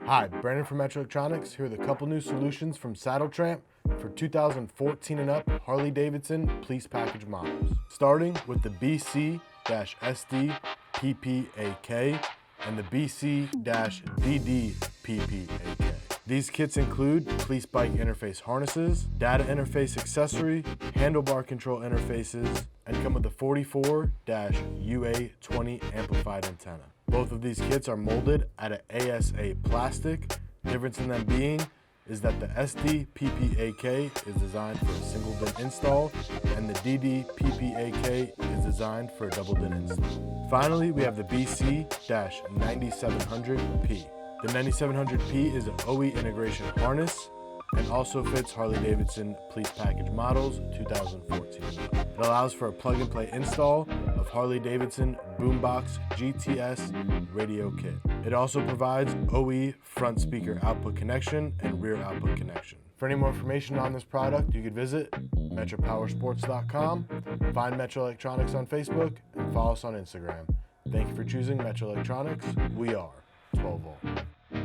Hi, Brandon from Metra Electronics here with a couple new solutions from Tramp for 2014 and up Harley-Davidson police package models. Starting with the BC-SDPPAK and the BC-DDPPAK. These kits include police bike interface harnesses, data interface accessory, handlebar control interfaces, and come with a 44-UA20 amplified antenna. Both of these kits are molded out of ASA plastic. Difference in them being is that the SDPPAK is designed for a single DIN install and the DDPPAK is designed for a double DIN install. Finally, we have the BC-9700P. The 9700P is an OE integration harness and also fits Harley-Davidson police package models 2014. It allows for a plug-and-play install of Harley-Davidson Boombox GTS radio kit. It also provides OE front speaker output connection and rear output connection. For any more information on this product, you could visit metropowersports.com, find Metra Electronics on Facebook, and follow us on Instagram. Thank you for choosing Metra Electronics. We are 12 volt.